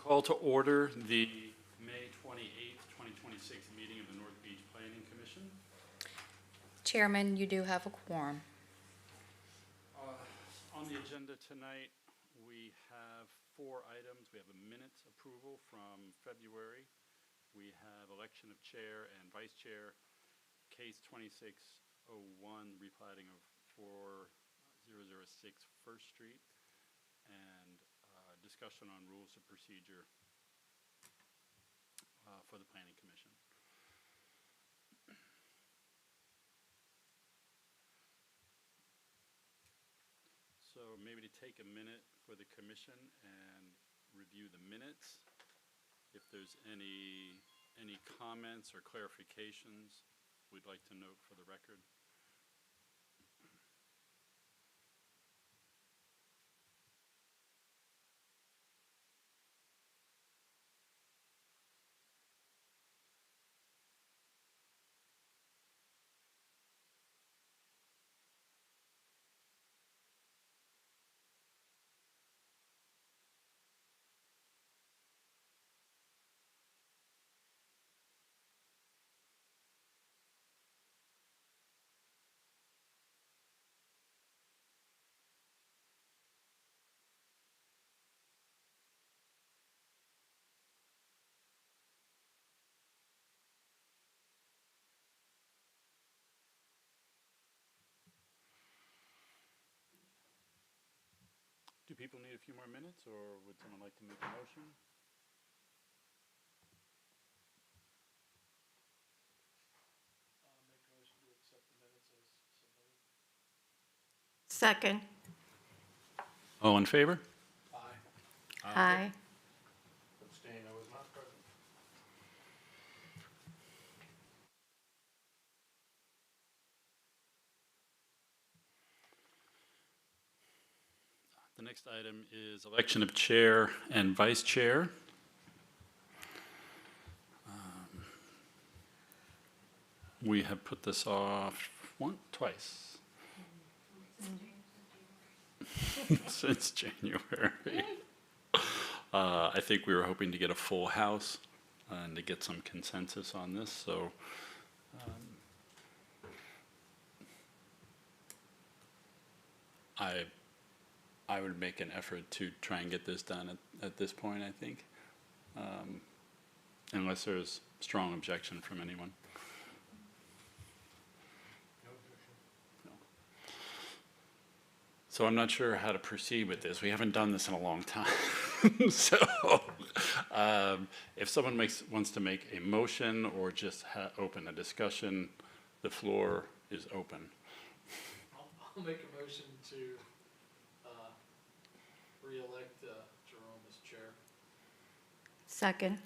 Call to order the May 28th, 2026 meeting of the North Beach Planning Commission. Chairman, you do have a quorum. On the agenda tonight, we have 4 items. We have a minutes approval from February. We have election of chair and vice chair, case 2601, replating of 4006 First Street, and discussion on rules of procedure for the Planning Commission. So maybe to take a minute for the commission and review the minutes. If there's any comments or clarifications we'd like to note for the record. Do people need a few more minutes, or would someone like to make a motion? Make a motion to accept the minutes as submitted. Second. All in favor? Aye. Aye. Abstain, I was not present. The next item is election of chair and vice chair. We have put this off twice. Since January. I think we were hoping to get a full house and to get some consensus on this, so I would make an effort to try and get this done at this point, I think, unless there's strong objection from anyone. No objection. No. So I'm not sure how to proceed with this. We haven't done this in a long time. So if someone wants to make a motion or just open a discussion, the floor is open. I'll make a motion to re-elect Jerome as chair. Second.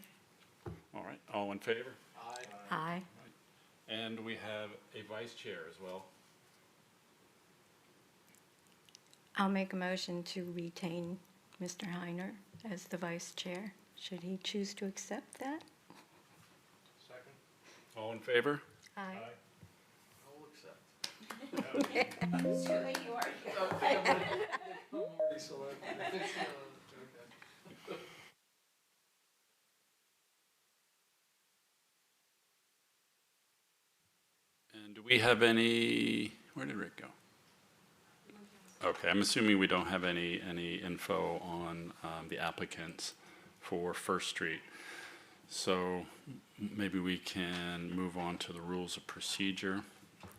All right, all in favor? Aye. Aye. And we have a vice chair as well. I'll make a motion to retain Mr. Heiner as the vice chair, should he choose to accept that. Second. All in favor? Aye. I'll accept. I'm already selected. Okay. And do we have any, where did Rick go? Okay, I'm assuming we don't have any info on the applicants for First Street. So maybe we can move on to the rules of procedure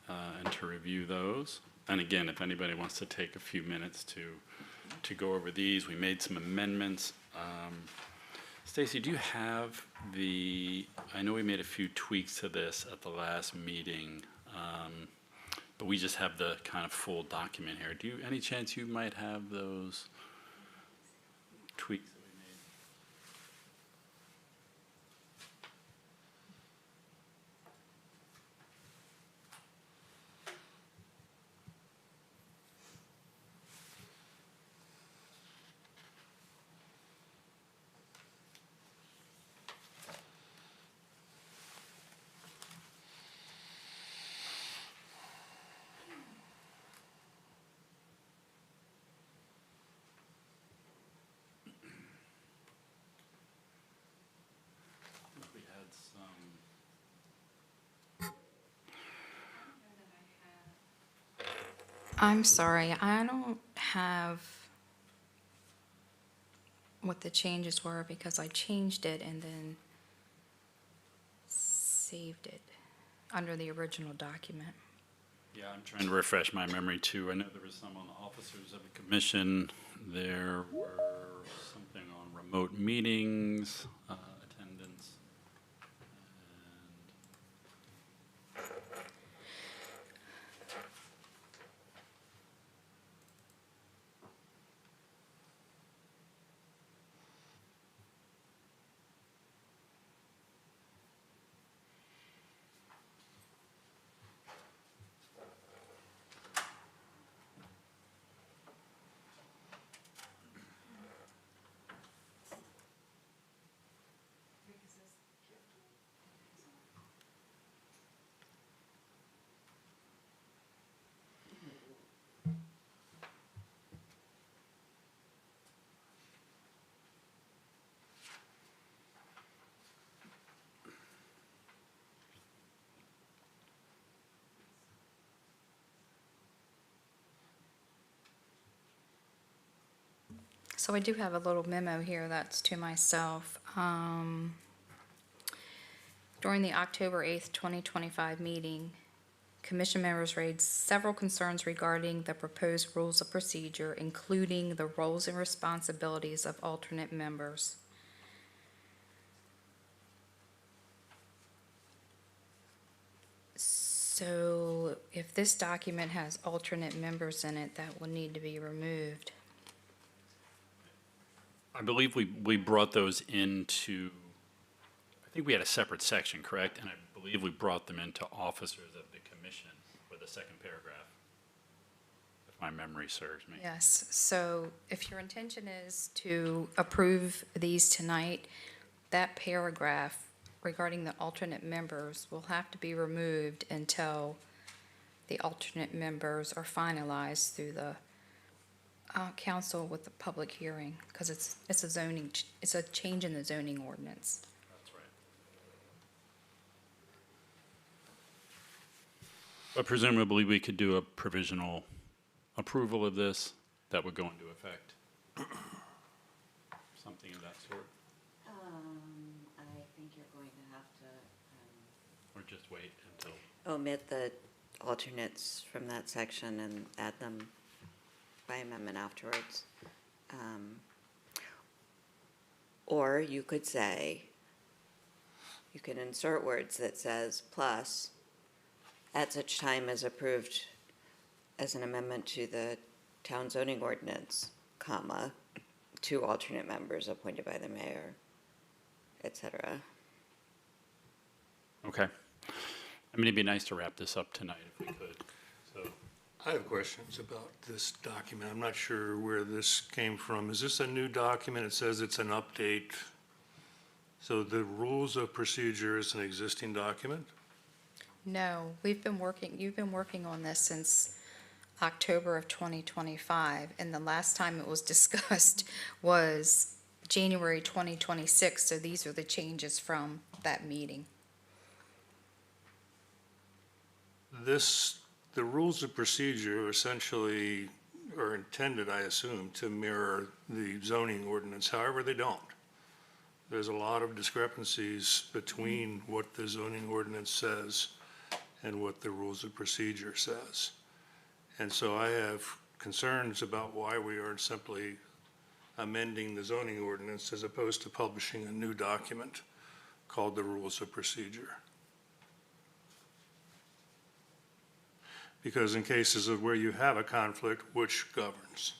and to review those. And again, if anybody wants to take a few minutes to go over these, we made some amendments. Stacy, do you have I know we made a few tweaks to this at the last meeting, but we just have the kind of full document here. Any chance you might have those tweaks that we made? I'm sorry, I don't have what the changes were because I changed it and then saved it under the original document. Yeah, I'm trying to refresh my memory too. I know there was some on the officers of the commission. There were something on remote meetings, attendance. So I do have a little memo here that's to myself. During the October 8th, 2025 meeting, commission members raised several concerns regarding the proposed rules of procedure, including the roles and responsibilities of alternate members. So if this document has alternate members in it, that will need to be removed. I believe we brought those into, I think we had a separate section, correct? And I believe we brought them into officers of the commission with the second paragraph, if my memory serves me. Yes, so if your intention is to approve these tonight, that paragraph regarding the alternate members will have to be removed until the alternate members are finalized through the council with the public hearing, because it's a zoning, it's a change in the zoning ordinance. That's right. But presumably, we could do a provisional approval of this that would go into effect. Something of that sort, I think you're going to have to or just wait until, omit the alternates from that section and add them by amendment afterwards. Or you could say, you can insert words that says plus, at such time as approved as an amendment to the town zoning ordinance, comma, 2 alternate members appointed by the mayor, et cetera. okay. I mean, it'd be nice to wrap this up tonight if we could, so. I have questions about this document. I'm not sure where this came from. Is this a new document? It says it's an update. So the rules of procedure is an existing document? No, you've been working on this since October of 2025, and the last time it was discussed was January 2026, so these are the changes from that meeting. The rules of procedure essentially are intended, I assume, to mirror the zoning ordinance. However, they don't. There's a lot of discrepancies between what the zoning ordinance says and what the rules of procedure says. And so I have concerns about why we aren't simply amending the zoning ordinance as opposed to publishing a new document called the rules of procedure. Because in cases of where you have a conflict, which governs?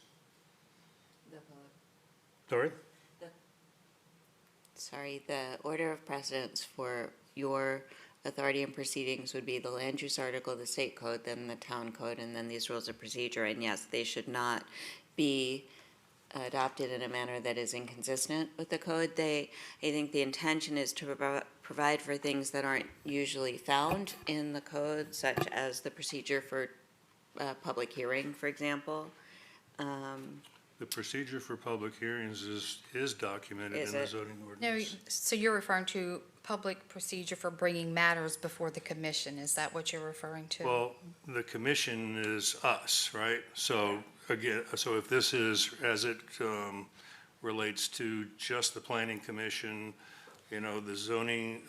Sorry? Sorry, the order of precedence for your authority and proceedings would be the land use article, the state code, then the town code, and then these rules of procedure. And yes, they should not be adopted in a manner that is inconsistent with the code. I think the intention is to provide for things that aren't usually found in the code, such as the procedure for public hearing, for example. The procedure for public hearings is documented Is in the it? zoning No, ordinance. so you're referring to public procedure for bringing matters before the commission, is that what you're referring to? Well, the commission is us, right? So again, so if this is, as it relates to just the planning commission, you know, the zoning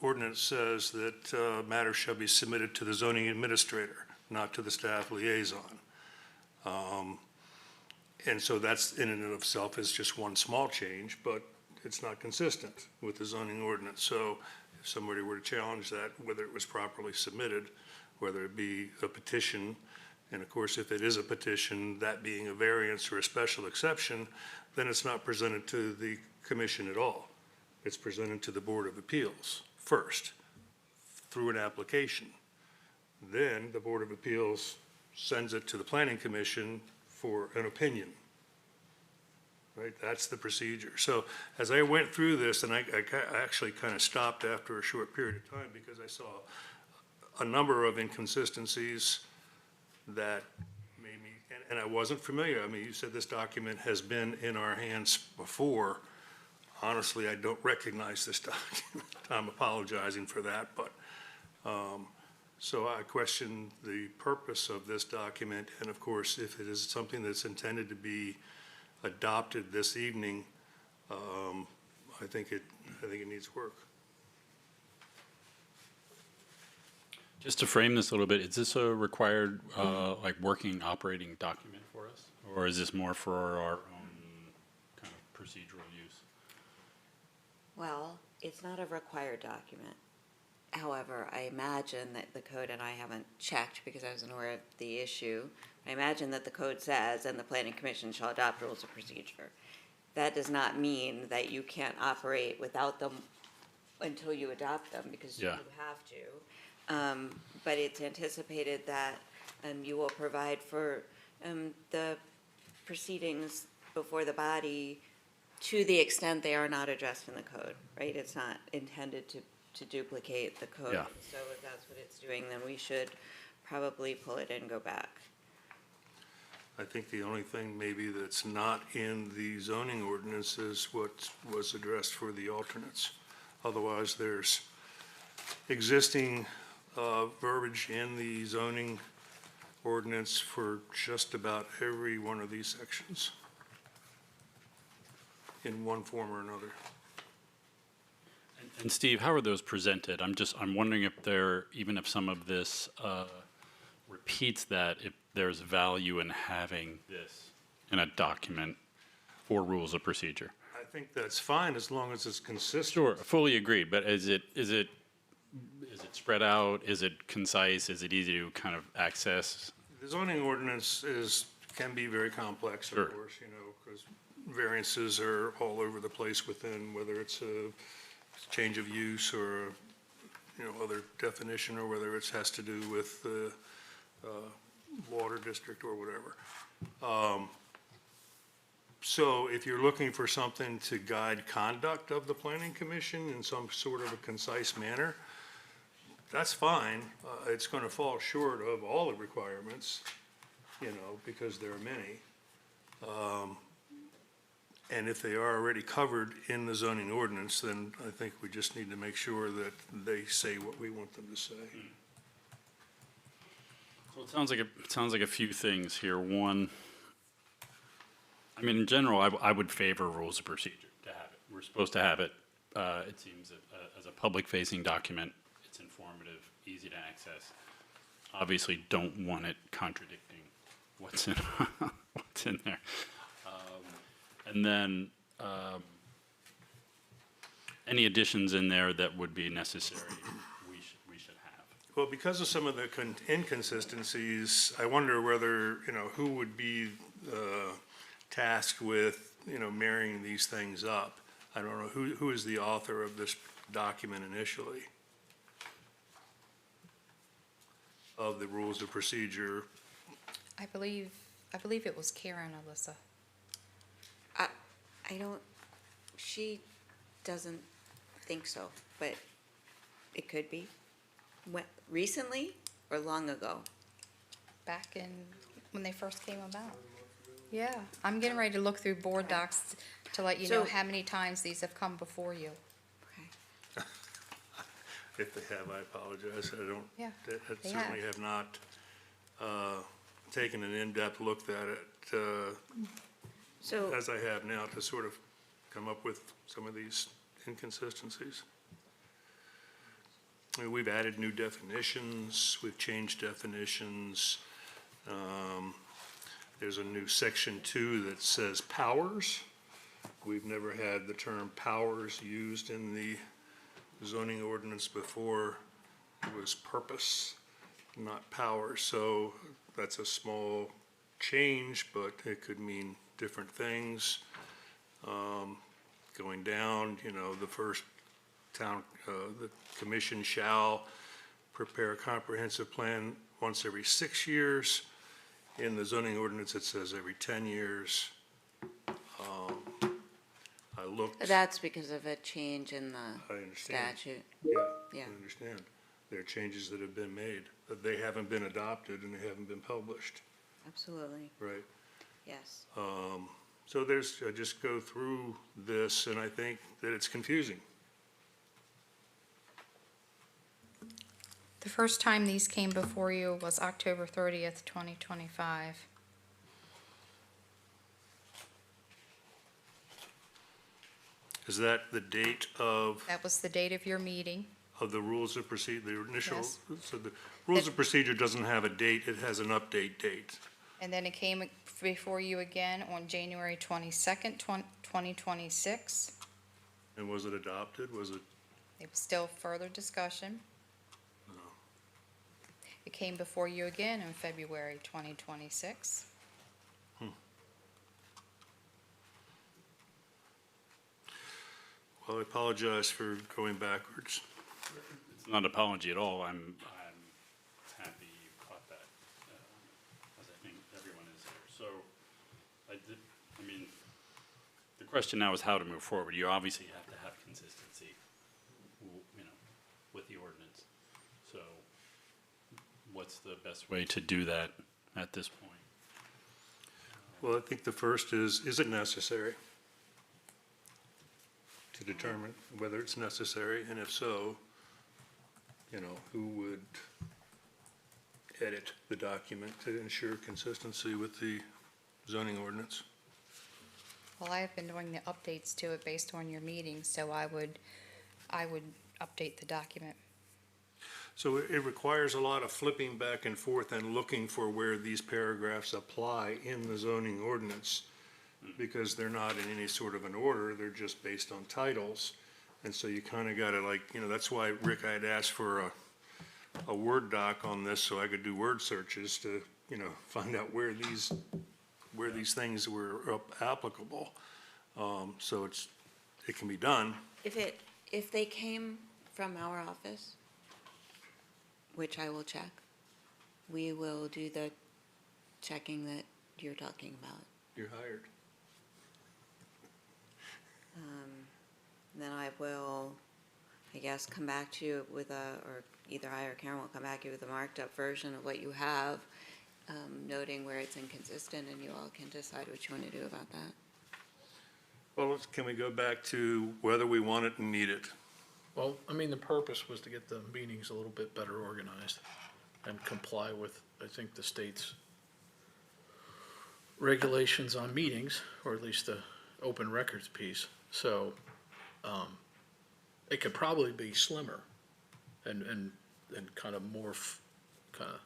ordinance says that matters shall be submitted to the zoning administrator, not to the staff liaison. And so that's in and of itself is just one small change, but it's not consistent with the zoning ordinance. So if somebody were to challenge that, whether it was properly submitted, whether it be a petition, and of course, if it is a petition, that being a variance or a special exception, then it's not presented to the commission at all. It's presented to the Board of Appeals first, through an application. Then the Board of Appeals sends it to the Planning Commission for an opinion. Right, that's the procedure. So as I went through this, and I actually kind of stopped after a short period of time because I saw a number of inconsistencies that made me, and I wasn't familiar. I mean, you said this document has been in our hands before. Honestly, I don't recognize this document. I'm apologizing for that, but, so I question the purpose of this document, and of course, if it is something that's intended to be adopted this evening, I think it needs work. Just to frame this a little bit, is this a required, like, working, operating document for us? Or is this more for our own kind of procedural use? Well, it's not a required document. However, I imagine that the code, and I haven't checked because I wasn't aware of the issue, I imagine that the code says, and the planning commission shall adopt rules of procedure. That does not mean that you can't operate without them until you adopt them, because you Yeah. have to. But it's anticipated that you will provide for the proceedings before the body to the extent they are not addressed in the code, right? It's not intended to duplicate the code. Yeah. So if that's what it's doing, then we should probably pull it and go back. I think the only thing maybe that's not in the zoning ordinance is what was addressed for the alternates. Otherwise, there's existing verbiage in the zoning ordinance for just about every one of these sections in one form or another. And Steve, how are those presented? I'm wondering if even if some of this repeats that, if there's value in having this in a document for rules of procedure. I think that's fine as long as it's consistent. Sure, fully agreed, but is it spread out? Is it concise? Is it easy to kind of access? The zoning ordinance can be very complex, Sure. of course, you know, because variances are all over the place within, whether it's a change of use or, you know, other definition, or whether it has to do with the water district or whatever. So if you're looking for something to guide conduct of the planning commission in some sort of a concise manner, that's fine. It's going to fall short of all the requirements, you know, because there are many. And if they are already covered in the zoning ordinance, then I think we just need to make sure that they say what we want them to say. Well, it sounds like a few things here. One, I mean, in general, I would favor rules of procedure to have it. We're supposed to have it. It seems as a public-facing document, it's informative, easy to access. Obviously, don't want it contradicting what's in there. And then any additions in there that would be necessary, we should have. Well, because of some of the inconsistencies, I wonder whether, you know, who would be tasked with, you know, marrying these things up. I don't know, who is the author of this document initially? Of the rules of procedure? I believe it was Karen, Alyssa. She doesn't think so, but it could be. Recently or long ago? Back when they first came about. Yeah, I'm getting ready to look through board docs to let you know So- how many times these have come before you. Okay. If they have, I apologize. I don't, Yeah, I they certainly have not taken an in-depth look at it So, as I have now to sort of come up with some of these inconsistencies. I mean, we've added new definitions, we've changed definitions. There's a new section 2 that says powers. We've never had the term powers used in the zoning ordinance before. It was purpose, not power. So that's a small change, but it could mean different things. Going down, the first town, the commission shall prepare a comprehensive plan once every 6 years. In the zoning ordinance, it says every 10 years. I looked. that's because of a change in the I understand. statute. Yeah, Yeah. I understand. There are changes that have been made, but they haven't been adopted and they haven't been published, Absolutely, right? yes. So I just go through this and I think that it's confusing. The first time these came before you was October 30th, 2025. Is that the date of That was the date of your meeting. the rules of procedure, the initial? Yes. So the rules of procedure doesn't have a date, it has an update date. And then it came before you again on January 22nd, 2026. And was it adopted? Was it? It was still further discussion. It came before you again in February 2026. Well, I apologize for going backwards. It's not an apology at all. I'm happy you caught that, as I think everyone is here. So, I mean, the question now is how to move forward. You obviously have to have consistency, with the ordinance. So, what's the best way to do that at this point? Well, I think the first is it necessary? To determine whether it's necessary, and if so, who would edit the document to ensure consistency with the zoning ordinance? Well, I have been doing the updates to it based on your meetings, so I would update the document. So it requires a lot of flipping back and forth and looking for where these paragraphs apply in the zoning ordinance, because they're not in any sort of an order, they're just based on titles. And so you kind of got to that's why, Rick, I had asked for a Word doc on this so I could do word searches to, find out where these things were applicable. So it can be done. If they came from our office, which I will check, we will do the checking that you're talking about. You're hired. Then I will, I guess, come back to you with or either I or Karen will come back to you with a marked up version of what you have, noting where it's inconsistent, and you all can decide what you want to do about that. Well, can we go back to whether we want it and need it? Well, I mean, the purpose was to get the meetings a little bit better organized and comply with, I think, the state's regulations on meetings, or at least the open records piece. So, it could probably be slimmer and kind of more, kind of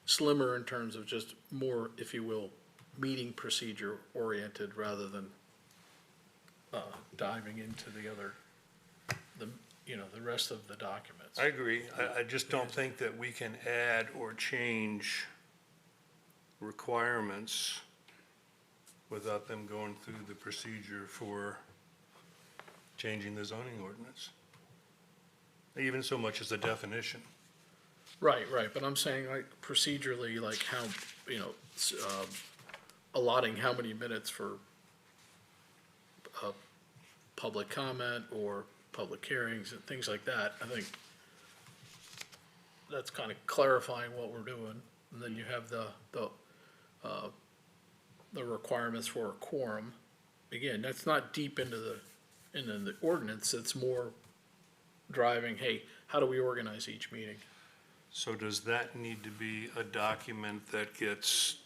slimmer in terms of just more, if you will, meeting procedure oriented rather than diving into the other, the rest of the documents. I agree. I just don't think that we can add or change requirements without them going through the procedure for changing the zoning ordinance. Even so much as the definition. Right, but I'm saying like procedurally, like how, allotting how many minutes for public comment or public hearings and things like that. I think that's kind of clarifying what we're doing. And then you have the the requirements for a quorum. Again, that's not deep into the ordinance, it's more driving, hey, how do we organize each meeting? So does that need to be a document that gets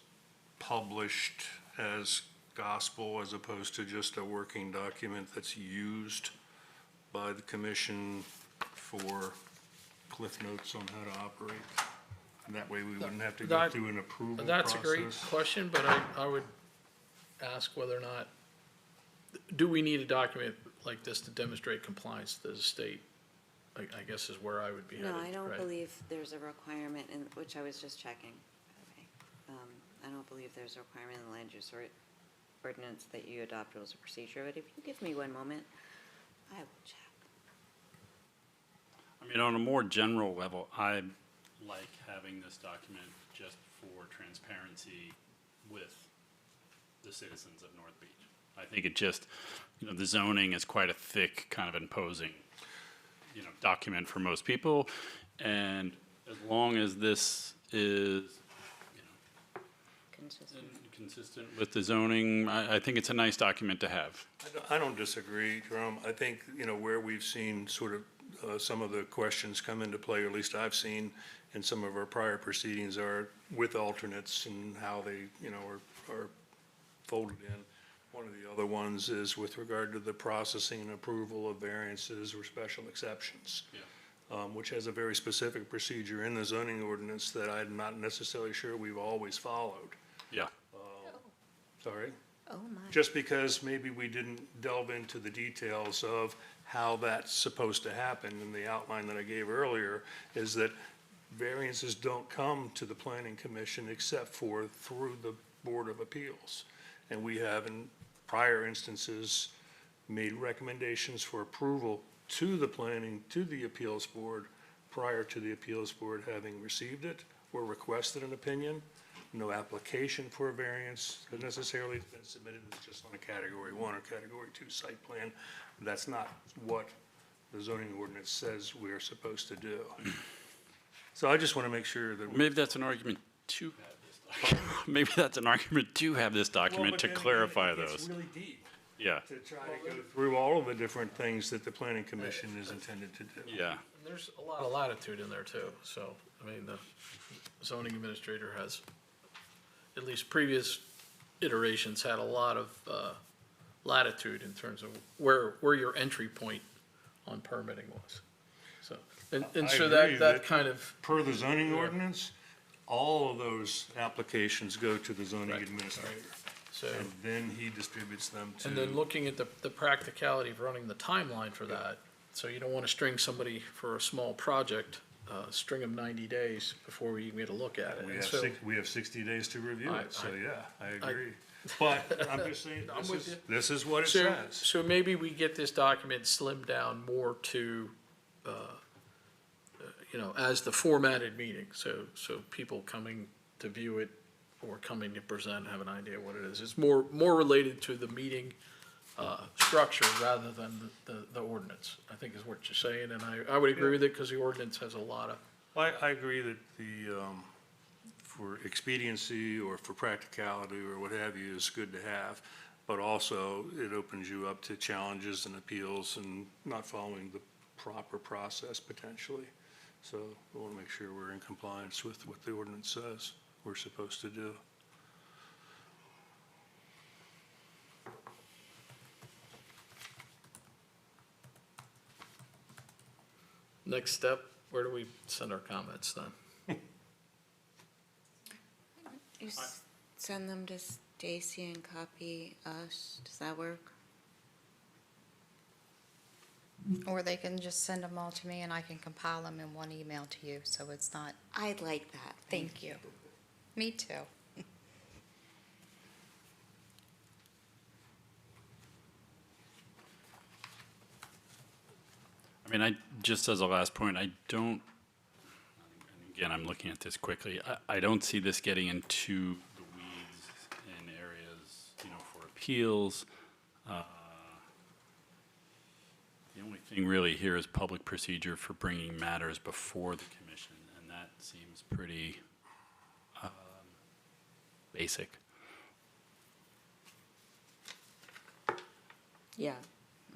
published as gospel as opposed to just a working document that's used by the commission for cliff notes on how to operate? And that way we wouldn't have to go That- through an approval That's a great process. question, but I would ask whether or not, do we need a document like this to demonstrate compliance to the state? I guess is where I would be headed. No, I don't right? believe there's a requirement in, which I was just checking, by the way. I don't believe there's a requirement in the land use ordinance that you adopt rules of procedure, but if you give me one moment, I will check. I mean, on a more general level, I like having this document just for transparency with the citizens of North Beach. I think it just, the zoning is quite a thick, kind of imposing, document for most people. And as long as this is, Consistent. consistent with the zoning, I think it's a nice document to have. I don't disagree, Jerome. I think, where we've seen sort of some of the questions come into play, or at least I've seen in some of our prior proceedings, are with alternates and how they, are folded in. One of the other ones is with regard to the processing and approval of variances or special exceptions, which has a very specific procedure in the zoning ordinance that I'm not necessarily sure we've always followed. Yeah. Sorry? Oh, my. Just because maybe we didn't delve into the details of how that's supposed to happen in the outline that I gave earlier, is that variances don't come to the planning commission except for through the Board of Appeals. And we have in prior instances made recommendations for approval to the appeals board prior to the appeals board having received it or requested an opinion. No application for a variance has necessarily been submitted, it's just on a category 1 or category 2 site plan. That's not what the zoning ordinance says we're supposed to do. So I just want to make sure that. Maybe that's an argument to have this document. Maybe that's an argument to have this document to clarify those. It's really deep Yeah, to try to go through all of the different things that the planning commission is intended to do. yeah. And there's a lot of latitude in there too, so, the zoning administrator has, at least previous iterations, had a lot of, latitude in terms of where your entry point on permitting was, so. And I so agree that that- kind of, Per the zoning ordinance, all of those applications go to the zoning Right, administrator. so. And then he distributes them to. And then looking at the practicality of running the timeline for that, so you don't want to string somebody for a small project, string them 90 days before we even get a look at it. We And have so- we have 60 days to review I- it, so yeah, I agree. But I'm just saying, I'm with you. this is what it So, says. so maybe we get this document slimmed down more to, as the formatted meeting, so people coming to view it or coming to present have an idea what it is. It's more related to the meeting, structure rather than the ordinance, I think is what you're saying, and I would agree with it, because the ordinance has a lot of, I agree that for expediency or for practicality or what have you is good to have, but also it opens you up to challenges and appeals and not following the proper process potentially. So we want to make sure we're in compliance with what the ordinance says we're supposed to do. next step, where do we send our comments then? You send them to Stacy and copy us, does that work? Or they can just send them all to me and I can compile them in one email to you, so it's not, I'd like that. thank you. Me too. I mean, just as a last point, I don't, again, I'm looking at this quickly, I don't see this getting into the weeds in areas, for appeals. The only thing really here is public procedure for bringing matters before the commission, and that seems pretty basic. Yeah,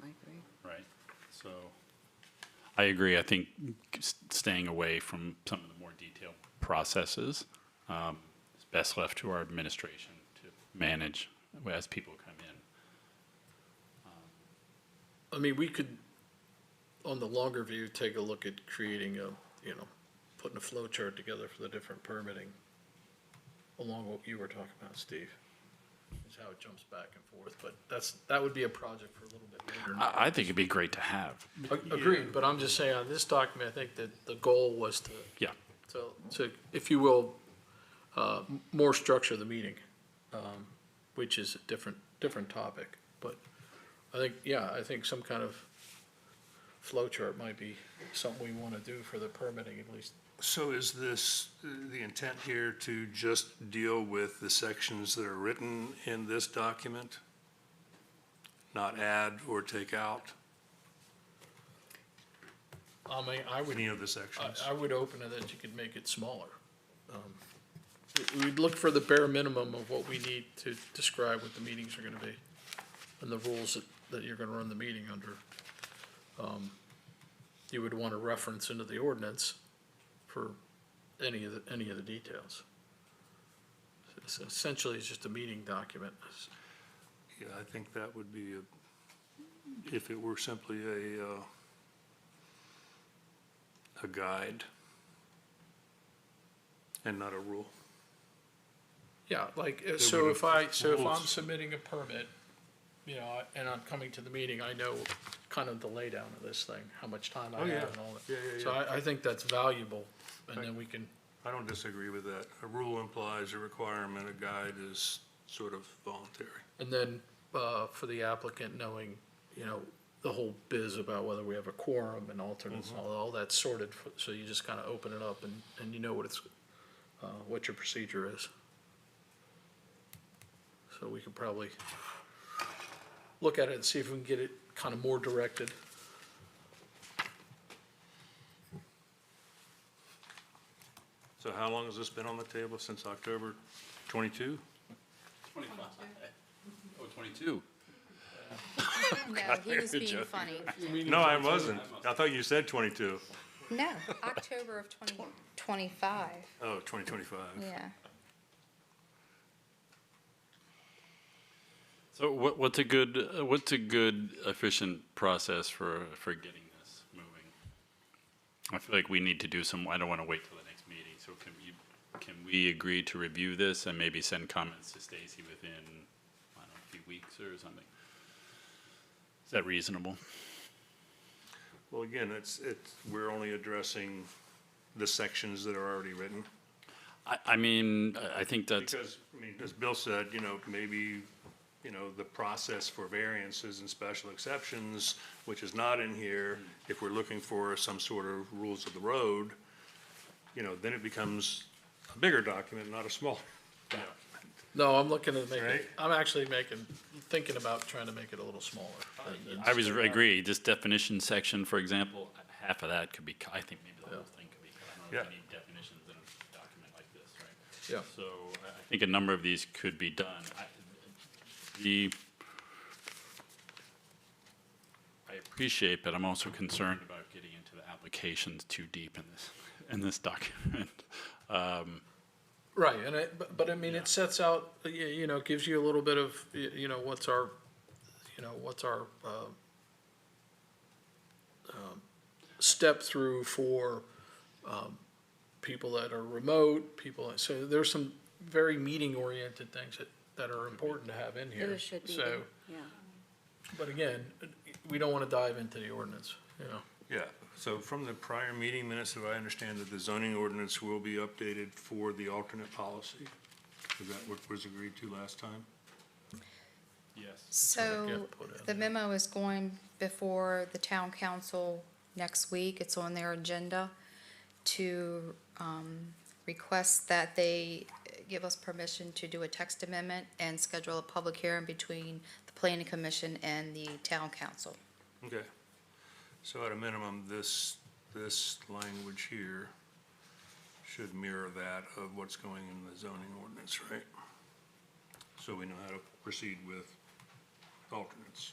I agree. right? So I agree. I think staying away from some of the more detailed processes is best left to our administration to manage as people come in. I mean, we could, on the longer view, take a look at creating a, putting a flow chart together for the different permitting along what you were talking about, Steve, is how it jumps back and forth, but that would be a project for a little bit later. I think it'd be great to have. Agreed, but I'm just saying on this document, I think that the goal was to, Yeah. to, if you will, more structure the meeting, which is a different topic, but I think some kind of flow chart might be something we want to do for the permitting at least. So is this, the intent here to just deal with the sections that are written in this document? Not add or take out I mean, I would, any of the sections? I would open it that you could make it smaller. We'd look for the bare minimum of what we need to describe what the meetings are gonna be and the rules that you're gonna run the meeting under. You would want to reference into the ordinance for any of the details. So essentially, it's just a meeting document. Yeah, I think that would be, if it were simply a guide and not a rule. Yeah, like, There so would if have I'm rules. submitting a permit, and I'm coming to the meeting, I know kind of the laydown of this thing, how much time I Oh, yeah. have and all that. Yeah, yeah, So yeah. I think that's valuable, and then we can, I don't disagree with that. A rule implies a requirement, a guide is sort of voluntary. and then, for the applicant knowing, the whole biz about whether we have a quorum and alternates, and all that's sorted, so you just kind of open it up and you know what your procedure is. So we could probably look at it and see if we can get it kind of more directed. So how long has this been on the table? Since October 22? 25. Oh, 22. No, he was being joking. funny. No, I wasn't. I thought you said 22. No, October of 2025, Oh, 2025. yeah. So what's a good efficient process for getting this moving? I feel like we need to do I don't want to wait till the next meeting, so can we agree to review this and maybe send comments to Stacy within, I don't know, a few weeks or something? Is that reasonable? Well, again, we're only addressing the sections that are already written. I mean, I think that's, Because, I mean, as Bill said, maybe, the process for variances and special exceptions, which is not in here, if we're looking for some sort of rules of the road, then it becomes a bigger document, not a small. No, I'm looking to make Right. it, I'm actually thinking about trying to make it a little smaller. I agree, this definition section, for example, half of that could be, I think maybe the whole thing could be cut. I don't know if Yeah. you need definitions in a document like this, right? Yeah. So I think a number of these could be done. I appreciate, but I'm also concerned about getting into the applications too deep in this document. Right, but I mean, it sets out, gives you a little bit of, what's our step through for, people that are remote, so there's some very meeting-oriented things that are important to have in here. Those should be, So, yeah. but again, we don't want to dive into the ordinance, Yeah, so from the prior meeting minutes, do I understand that the zoning ordinance will be updated for the alternate policy? Is that what was agreed to last time? Yes. So get put in. the memo is going before the town council next week. It's on their agenda to request that they give us permission to do a text amendment and schedule a public hearing between the planning commission and the town council. Okay, so at a minimum, this language here should mirror that of what's going in the zoning ordinance, right? So we know how to proceed with alternates.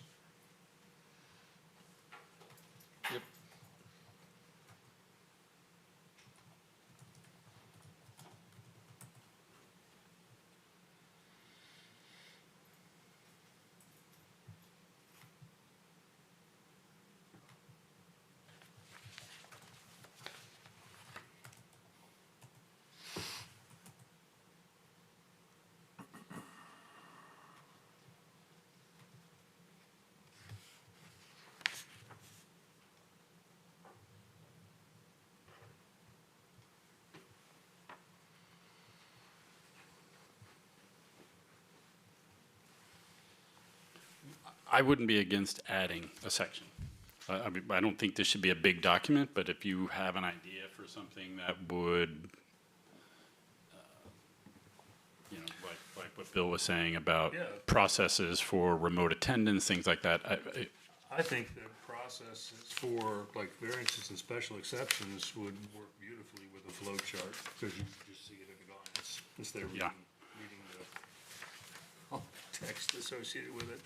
I wouldn't be against adding a section. I mean, I don't think this should be a big document, but if you have an idea for something that would, you know, like what Bill was saying about Yeah. processes for remote attendance, things like that, I think the processes for like variances and special exceptions would work beautifully with a flow chart, because you just see it at a glance, instead of Yeah. reading the text associated with it.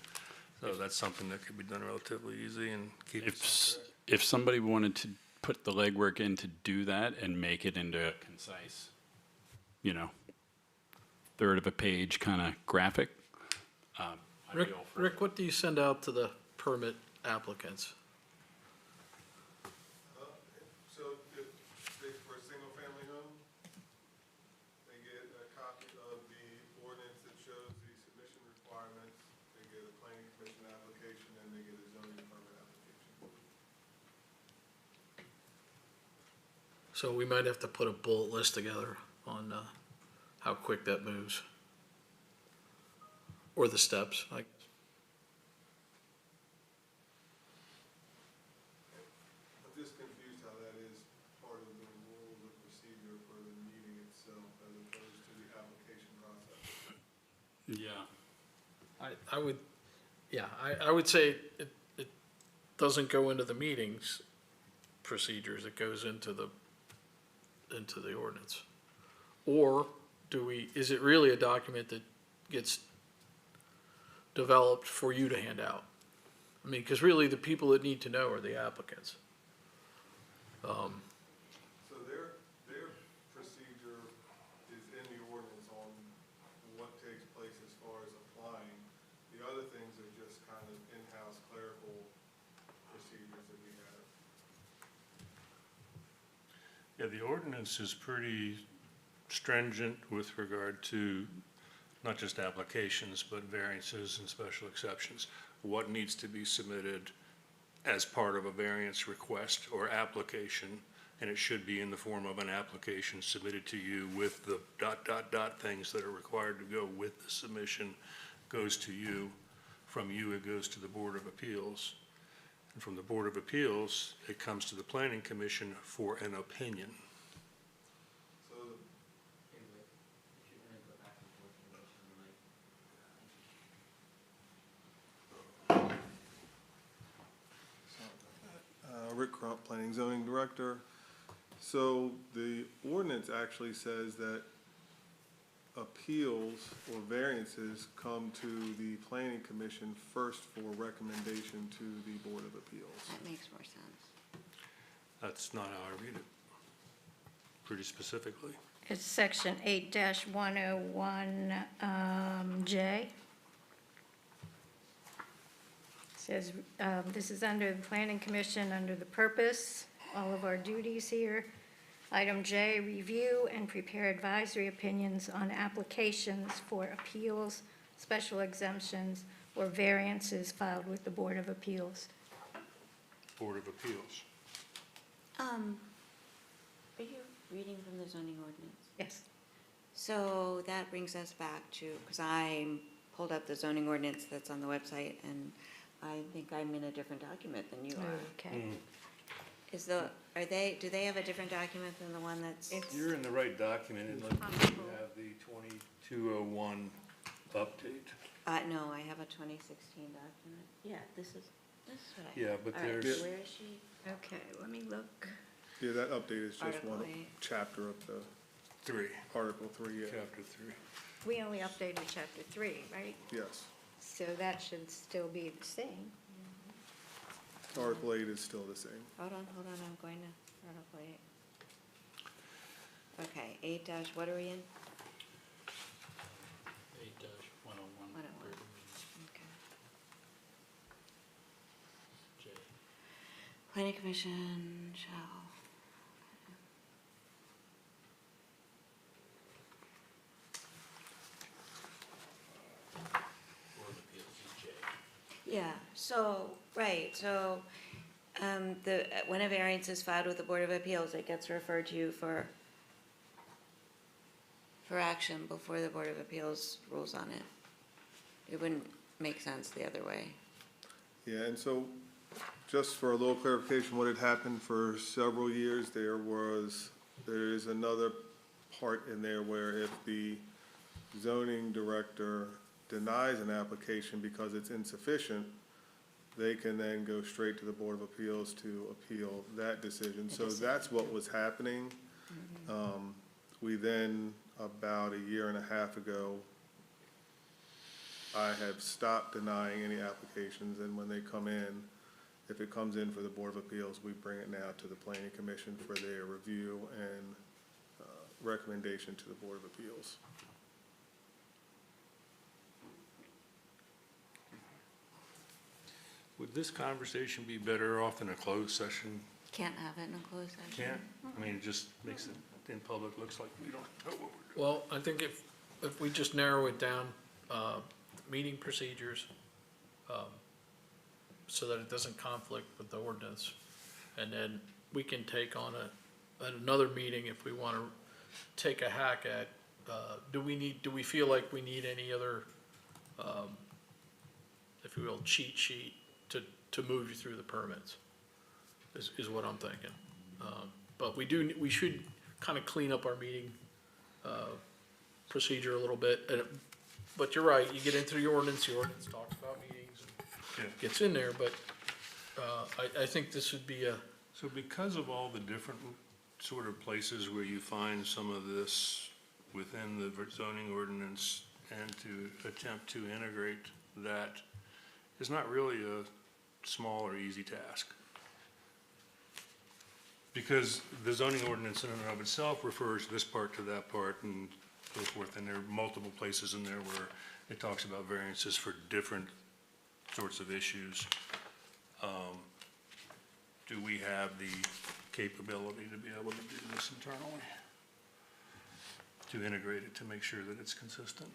So that's something that could be done relatively easy and keep if, us on track. if somebody wanted to put the legwork in to do that and make it into a concise, you know, third of a page kind of graphic, I'd Rick, be all for it. Rick, what do you send out to the permit applicants? So if they, for a single-family home, they get a copy of the ordinance that shows the submission requirements, they get a planning commission application, and they get a zoning permit application. So we might have to put a bullet list together on how quick that moves. Or the steps, like, I'm just confused how that is part of the rules of procedure for the meeting itself as opposed to the application process. Yeah. I would, yeah, I would say it doesn't go into the meetings procedures, it goes into the ordinance. Or is it really a document that gets developed for you to hand out? I mean, because really the people that need to know are the applicants. So their procedure is in the ordinance on what takes place as far as applying. The other things are just kind of in-house clerical procedures that we have. Yeah, the ordinance is pretty stringent with regard to not just applications, but variances and special exceptions. What needs to be submitted as part of a variance request or application, and it should be in the form of an application submitted to you with the ... things that are required to go with the submission, goes to you. From you, it goes to the Board of Appeals. And from the Board of Appeals, it comes to the Planning Commission for an opinion. So Rick Crump, Planning Zoning Director. So the ordinance actually says that appeals or variances come to the Planning Commission first for recommendation to the Board of Appeals. That makes more sense. That's not how I read it, pretty specifically. It's section 8-101, J. Says, this is under the Planning Commission, under the purpose, all of our duties here. Item J, review and prepare advisory opinions on applications for appeals, special exemptions, or variances filed with the Board of Appeals. Board of Appeals. Are you reading from the zoning ordinance? Yes. So that brings us back to, because I pulled up the zoning ordinance that's on the website, and I think I'm in a different document than you are. Okay. Do they have a different document than the one that's? It's- You're in the right document, and you have the 2201 update. No, I have a 2016 document. Yeah, this is what I have. Yeah, but All right, there's- where is she? Okay, let me look. Yeah, that update is just Article one 8. chapter of the 3, Article 3, yeah. Chapter 3. We only updated chapter 3, right? Yes. So that should still be the same. Article 8 is still the same. Hold on, I'm going to Article 8. Okay, 8 dash, what are we in? 8-101. 101. Okay. Planning Commission shall. Yeah, so, right, so, when a variance is filed with the Board of Appeals, it gets referred to you for action before the Board of Appeals rules on it. It wouldn't make sense the other way. Yeah, and so, just for a little clarification, what had happened for several years, there is another part in there where if the zoning director denies an application because it's insufficient, they can then go straight to the Board of Appeals to appeal that decision. So that's what was happening. We then, about a year and a half ago, I have stopped denying any applications, and when they come in, if it comes in for the Board of Appeals, we bring it now to the Planning Commission for their review and recommendation to the Board of Appeals. Would this conversation be better off in a closed session? Can't have it in a closed session. Can't? I mean, it just makes it, in public, looks like we don't know what we're doing. Well, I think if we just narrow it down, meeting procedures, so that it doesn't conflict with the ordinance, and then we can take on at another meeting if we want to take a hack at, do we feel like we need any other, if you will, cheat sheet to move you through the permits, is what I'm thinking. But we should kind of clean up our meeting, procedure a little bit. But you're right, you get into the ordinance talks about meetings, and Yeah. gets in there, but, I think this would be So because of all the different sort of places where you find some of this within the zoning ordinance and to attempt to integrate that is not really a small or easy task. Because the zoning ordinance in and of itself refers this part to that part and so forth, and there are multiple places in there where it talks about variances for different sorts of issues. Do we have the capability to be able to do this internally? To integrate it, to make sure that it's consistent?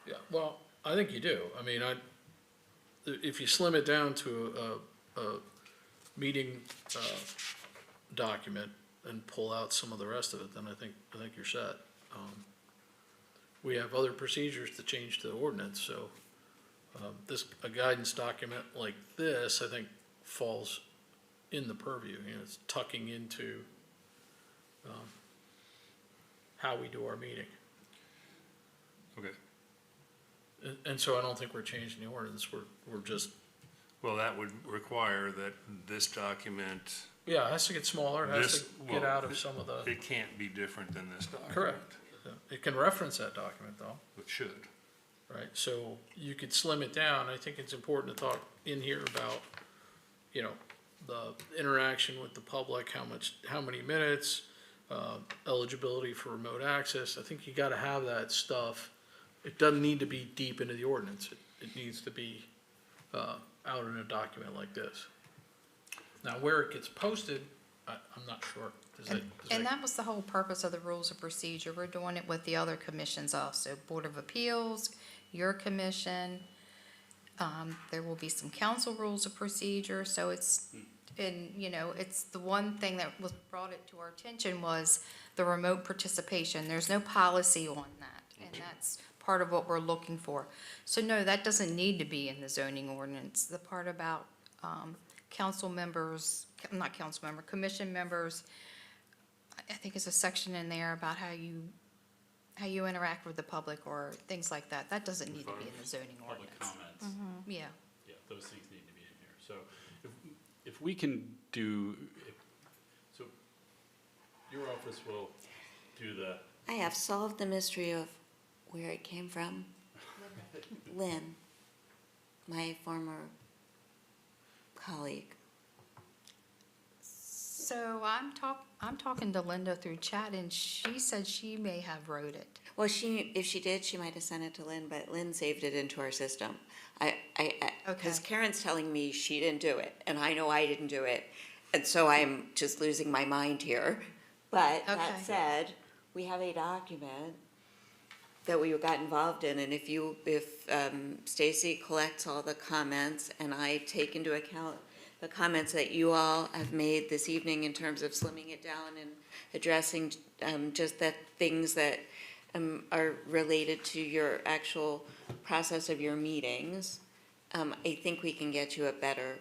Yeah, well, I think you do. I mean, if you slim it down to a meeting, document and pull out some of the rest of it, then I think you're set. We have other procedures to change to the ordinance, so, a guidance document like this, I think, falls in the purview, it's tucking into, how we do our meeting. Okay. And so I don't think we're changing the ordinance, we're just, Well, that would require that this document, yeah, it has to get smaller, it has to get well, out of some of the, it can't be different than this document. correct. It can reference that document though, It should. right? So you could slim it down, I think it's important to talk in here about, the interaction with the public, how many minutes, eligibility for remote access, I think you gotta have that stuff. It doesn't need to be deep into the ordinance, it needs to be, out in a document like this. Now, where it gets posted, I'm not sure. And that was the whole purpose of the rules of procedure. We're doing it with the other commissions also, Board of Appeals, your commission. There will be some council rules of procedure, so it's, it's the one thing that was brought it to our attention was the remote participation. There's no policy on that, and that's part of what we're looking for. So no, that doesn't need to be in the zoning ordinance. The part about, commission members, I think there's a section in there about how you interact with the public or things like that. That doesn't need to be in the zoning Public ordinance. comments. Yeah. Yeah, those things need to be in here. So if we can do, so your office will do the, I have solved the mystery of where it came from. Lynn, my former colleague. So I'm talking to Linda through chat, and she said she may have wrote it. Well, if she did, she might have sent it to Lynn, but Lynn saved it into our system. Because Okay. Karen's telling me she didn't do it, and I know I didn't do it, and so I'm just losing my mind here. But that Okay. said, we have a document that we got involved in, and if Stacy collects all the comments and I take into account the comments that you all have made this evening in terms of slimming it down and addressing just the things that are related to your actual process of your meetings, I think we can get you a better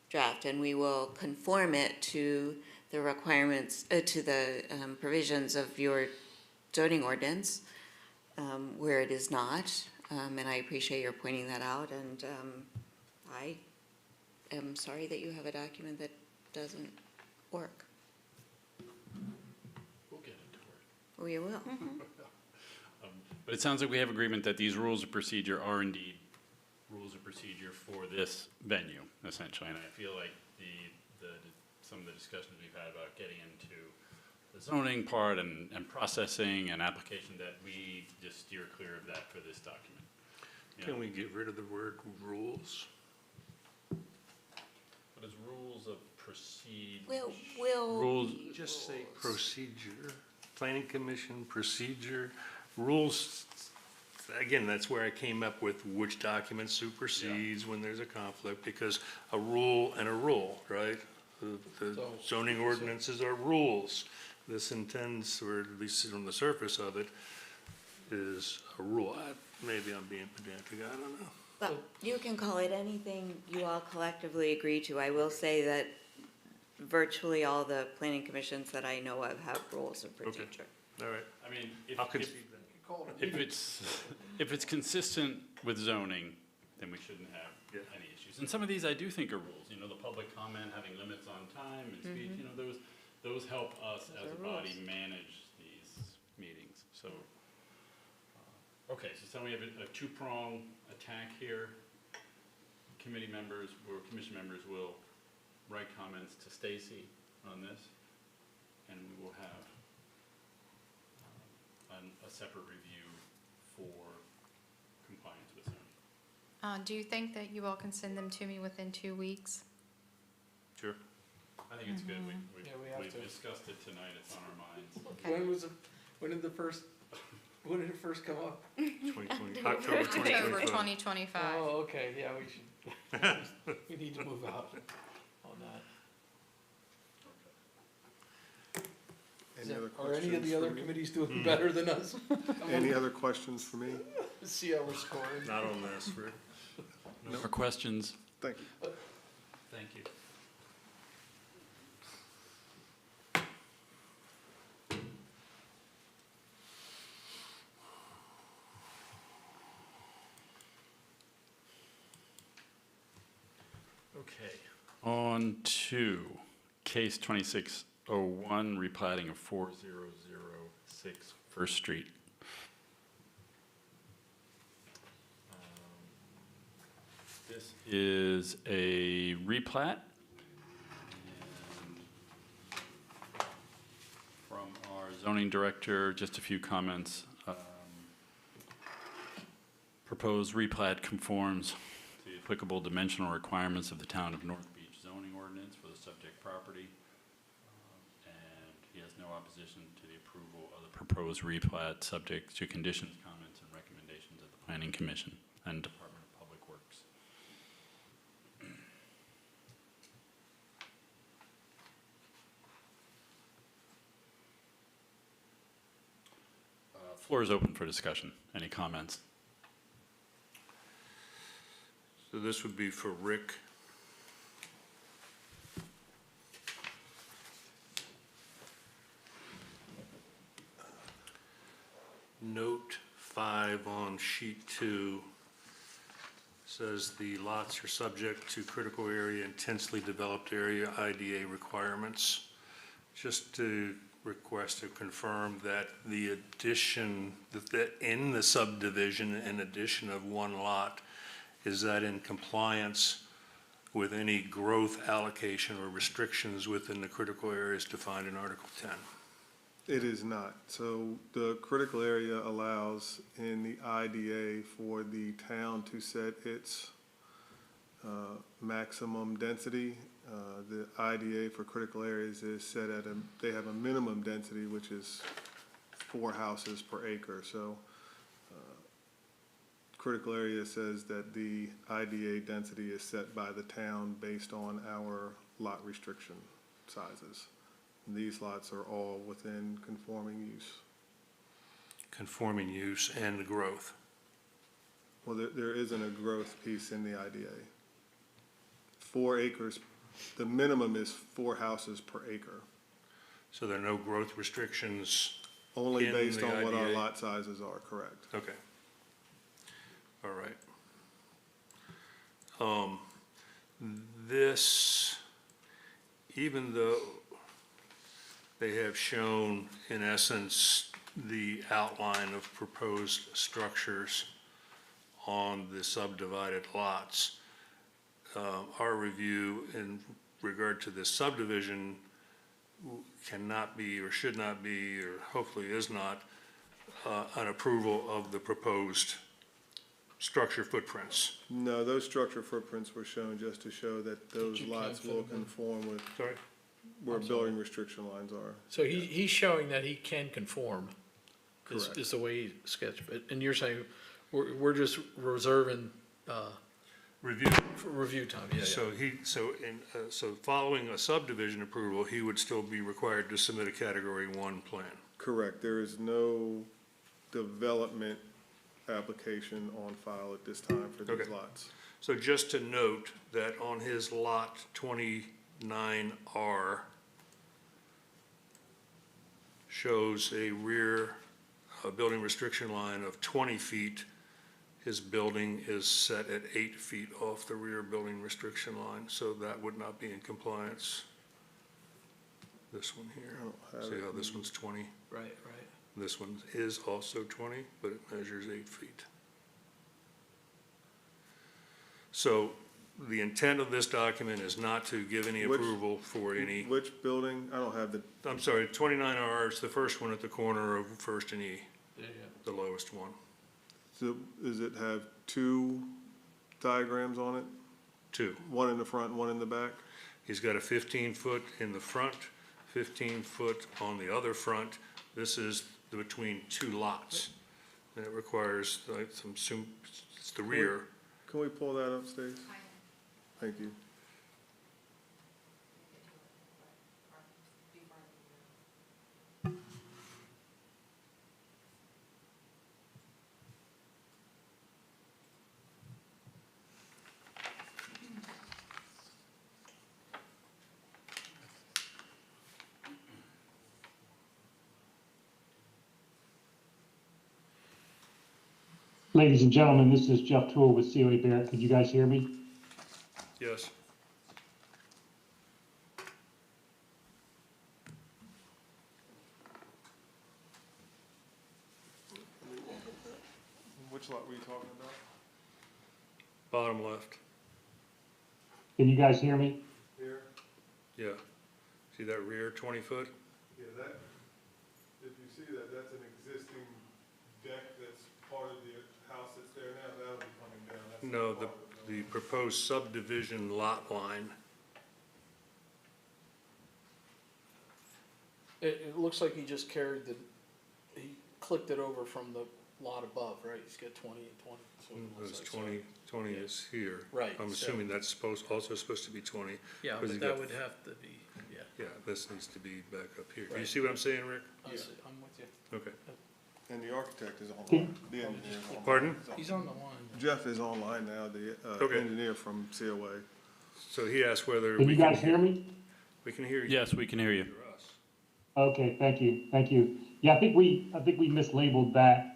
draft, and we will conform it to the requirements, to the provisions of your zoning ordinance, where it is not, and I appreciate your pointing that out, and I am sorry that you have a document that doesn't work. We'll get into it. We will. But it sounds like we have agreement that these rules of procedure are indeed rules of procedure for this venue, essentially. And I feel like some of the discussions we've had about getting into the zoning part and processing and application, that we just steer clear of that for this document. You know, Can we get rid of the word rules? What is rules of procedure? We'll, Rules, Just say procedure, planning commission procedure, rules. Again, that's where I came up with which document supersedes when there's a conflict, because a rule and a rule, right? The zoning ordinances are rules. This intends, or at least on the surface of it, is a rule. Maybe I'm being pedantic, I don't know. but you can call it anything you all collectively agree to. I will say that virtually all the planning commissions that I know of have rules of procedure. All right, I mean, I'll concede that. if it's consistent with zoning, then we shouldn't have Yeah. any issues. And some of these I do think are rules, you know, the public comment, having limits on time and speech, you know, those help us as a body manage these meetings, so. Okay, so we have a two-prong attack here. Committee members or commission members will write comments to Stacy on this, and we will have a separate review for compliance with zoning. Do you think that you all can send them to me within 2 weeks? Sure. I think it's good. Yeah, we have We've to. discussed it tonight. It's on our minds. Okay. When did it first come up? 2020, October October 2025. 2025. Oh, okay, yeah, we should, we need to move out on that. Any other Are any of questions the other for me? committees doing better than us? Any other questions for me? See how we're scoring. Not on this, Rick. No more questions? Thank you. Thank you. Okay, on to case 2601, replating of 4006 First Street. This is a replat. And from our zoning director, just a few comments. Proposed replat conforms to the applicable dimensional requirements of the town of North Beach zoning ordinance for the subject property. And he has no opposition to the approval of the proposed replat, subject to conditions, comments, and recommendations of the Planning Commission and Department of Public Works. Floor is open for discussion. Any comments? So this would be for Rick. Note 5 on sheet 2 says the lots are subject to critical area, intensely developed area IDA requirements. Just to request to confirm that the addition, that in the subdivision, an addition of one lot, is that in compliance with any growth allocation or restrictions within the critical areas defined in Article 10? It is not. So the critical area allows in the IDA for the town to set its maximum density. The IDA for critical areas is set at they have a minimum density, which is 4 houses per acre. So critical area says that the IDA density is set by the town based on our lot restriction sizes. And these lots are all within conforming use. conforming use and growth. Well, there isn't a growth piece in the IDA. 4 acres, the minimum is 4 houses per acre, So there are no growth restrictions. only In based the on what our IDA. lot sizes are, correct? Okay. All right. This, even though they have shown, in essence, the outline of proposed structures on the subdivided lots, our review in regard to this subdivision cannot be, or should not be, or hopefully is not, an approval of the proposed structure footprints. No, those structure footprints were shown just to show that those you lots can't will fit 'em in. conform with Sorry? where building restriction lines are. So he's showing that he can conform, Correct. is the way he sketched it. And you're saying, we're just reserving, Review. for review time, yeah, yeah. So following a subdivision approval, he would still be required to submit a category 1 plan. Correct, there is no development application on file at this time for these Okay. lots. So just to note that on his lot 29R shows a rear, building restriction line of 20 feet. His building is set at 8 feet off the rear building restriction line, so that would not be in compliance. This one here, I don't have see it. how this one's 20? Right, right. This one is also 20, but it measures 8 feet. So the intent of this document is not to give any Which- approval for any, Which building, I don't have the, I'm sorry, 29R is the first one at the corner of First and E, Yeah, yeah. the lowest one. so does it have 2 diagrams on it? 2. One in the front, one in the back? He's got a 15-foot in the front, 15-foot on the other front. This is between 2 lots. And it requires, it's the rear. Can we pull that up, Stace? Thank you. Ladies and gentlemen, this is Jeff Toole with COA Barrett. Could you guys hear me? Yes. Which lot were you talking about? Bottom left, Can you guys hear me? Here? yeah. See that rear 20-foot? Yeah, that, if you see that, that's an existing deck that's part of the house that's there now, that'll be coming down. That's No, not part of the the building. proposed subdivision lot line. It looks like he just carried he clicked it over from the lot above, right? He's got 20 and 20. so it looks There's like, so- 20 is here. Right, I'm so- assuming that's also supposed to be 20. Yeah, because but you that got- would have to be, yeah. Yeah, this needs to be back up here. Do you Right. see what I'm saying, Rick? I'm with you. Okay. And the architect is online, the engineer is online. Pardon? He's on the line. Jeff is online now, the, Okay. engineer from COA. So he asked whether Can we you guys hear me? We can hear you. Yes, we can hear you. Hear us. Okay, thank you. Yeah, I think we mislabeled that,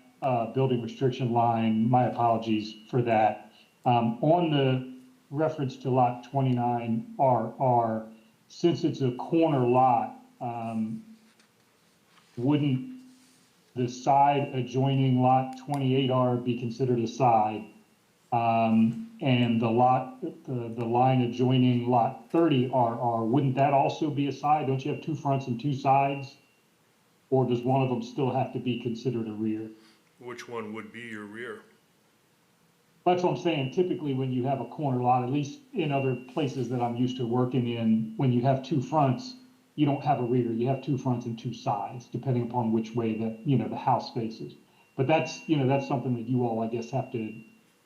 building restriction line. My apologies for that. On the reference to lot 29RR, since it's a corner lot, wouldn't the side adjoining lot 28R be considered a side? And the line adjoining lot 30RR, wouldn't that also be a side? Don't you have 2 fronts and 2 sides? Or does one of them still have to be considered a rear? Which one would be your rear? That's what I'm saying. Typically, when you have a corner lot, at least in other places that I'm used to working in, when you have 2 fronts, you don't have a rear. You have 2 fronts and 2 sides, depending upon which way the house faces. But that's something that you all, I guess, have to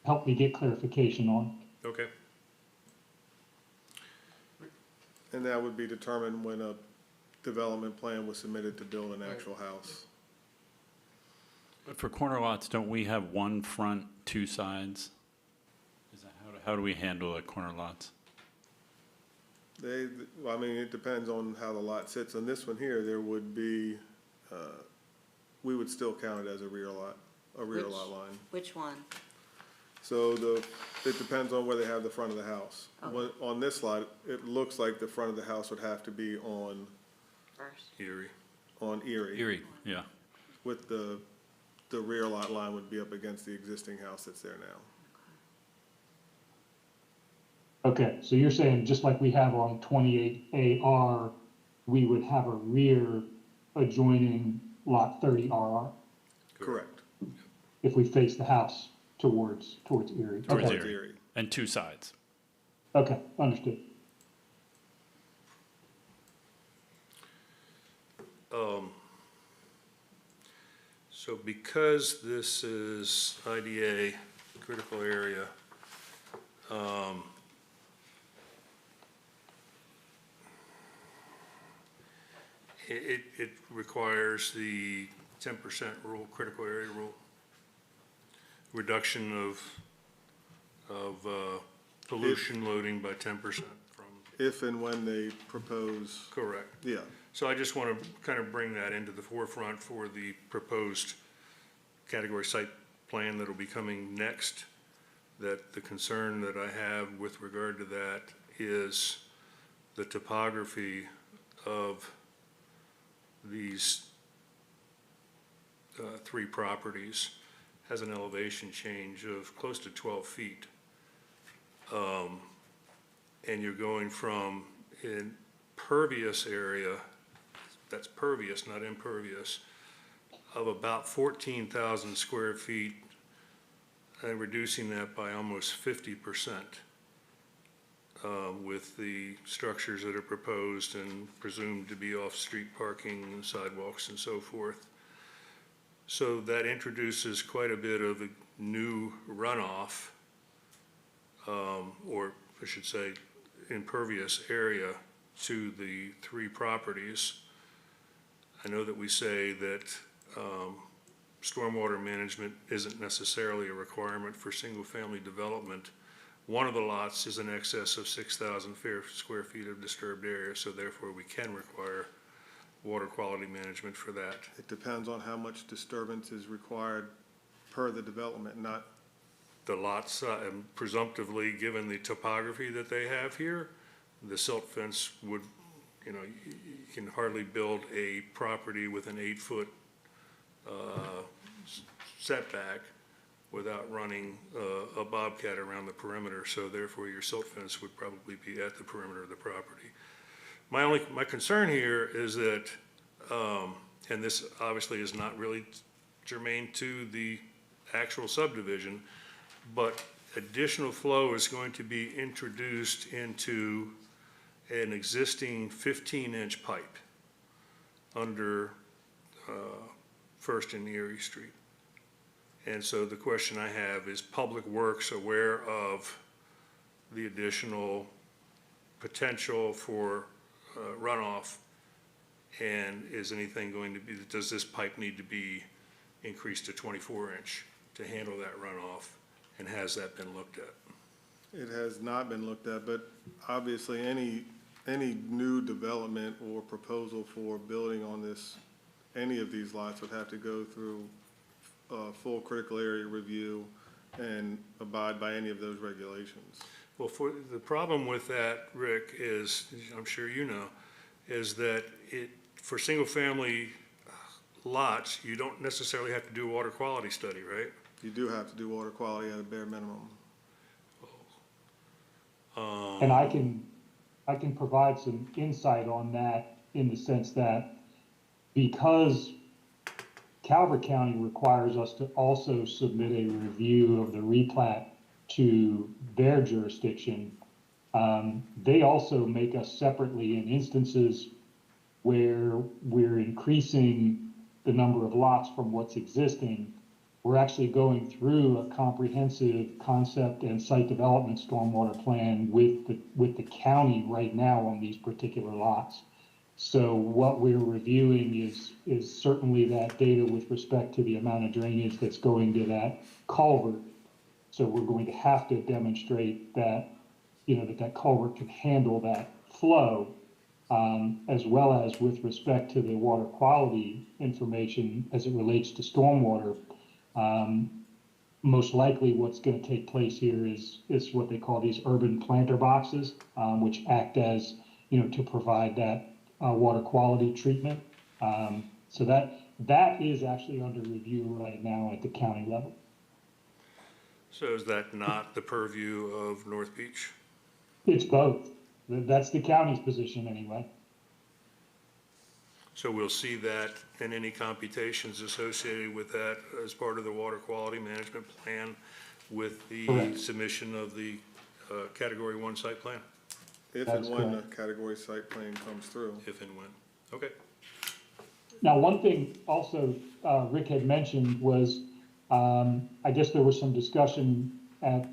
help me get clarification on. Okay. And that would be determined when a development plan was submitted to build an actual house. But for corner lots, don't we have one front, two sides? Is that, how do we handle the corner lots? Well, I mean, it depends on how the lot sits. On this one here, there would be, we would still count it as a rear lot line. Which one? So it depends on where they have the front of the house. On this lot, it looks like the front of the house would have to be on First. Erie. Erie. Erie, yeah. With the rear lot line would be up against the existing house that's there now. Okay, so you're saying just like we have on 28AR, we would have a rear adjoining lot 30RR Correct. if we face the house towards Erie? Towards Okay. Erie. And two sides. Okay, understood. So because this is IDA critical area, it requires the 10% rule, critical area rule. Reduction of pollution loading by 10% from, If and when they propose, correct. yeah. So I just want to kind of bring that into the forefront for the proposed category site plan that'll be coming next. That the concern that I have with regard to that is the topography of these three properties has an elevation change of close to 12 feet. And you're going from an impervious area, that's pervious, not impervious, of about 14,000 square feet and reducing that by almost 50% with the structures that are proposed and presumed to be off-street parking and sidewalks and so forth. So that introduces quite a bit of a new runoff, or I should say impervious area to the three properties. I know that we say that stormwater management isn't necessarily a requirement for single-family development. One of the lots is in excess of 6,000 square feet of disturbed area, so therefore we can require water quality management for that. It depends on how much disturbance is required per the development, not, The lots, presumptively, given the topography that they have here, the silt fence would, you can hardly build a property with an 8-foot setback without running a bobcat around the perimeter, so therefore your silt fence would probably be at the perimeter of the property. My concern here is that, and this obviously is not really germane to the actual subdivision, but additional flow is going to be introduced into an existing 15-inch pipe under First and Erie Street. And so the question I have is Public Works aware of the additional potential for runoff? And is anything going to be, does this pipe need to be increased to 24-inch to handle that runoff? And has that been looked at? it has not been looked at, but obviously any new development or proposal for building on this, any of these lots would have to go through a full critical area review and abide by any of those regulations. Well, for, the problem with that, Rick, is, I'm sure you know, is that for single-family lots, you don't necessarily have to do a water quality study, right? You do have to do water quality at a bare minimum. And I can provide some insight on that in the sense that because Calvert County requires us to also submit a review of the replat to their jurisdiction, they also make us separately in instances where we're increasing the number of lots from what's existing. We're actually going through a comprehensive concept and site development stormwater plan with the county right now on these particular lots. So what we're reviewing is certainly that data with respect to the amount of drainage that's going to that culvert. So we're going to have to demonstrate that, that culvert can handle that flow, as well as with respect to the water quality information as it relates to stormwater. Most likely what's going to take place here is what they call these urban planter boxes, which act as, to provide that water quality treatment. So that is actually under review right now at the county level. So is that not the purview of North Beach? It's both. That's the county's position anyway. So we'll see that in any computations associated with that as part of the water quality management plan with the Correct. submission of the Category 1 site plan, If That's and when the correct. category site plan comes through. if and when. Okay. Now, one thing also Rick had mentioned was, I guess there was some discussion at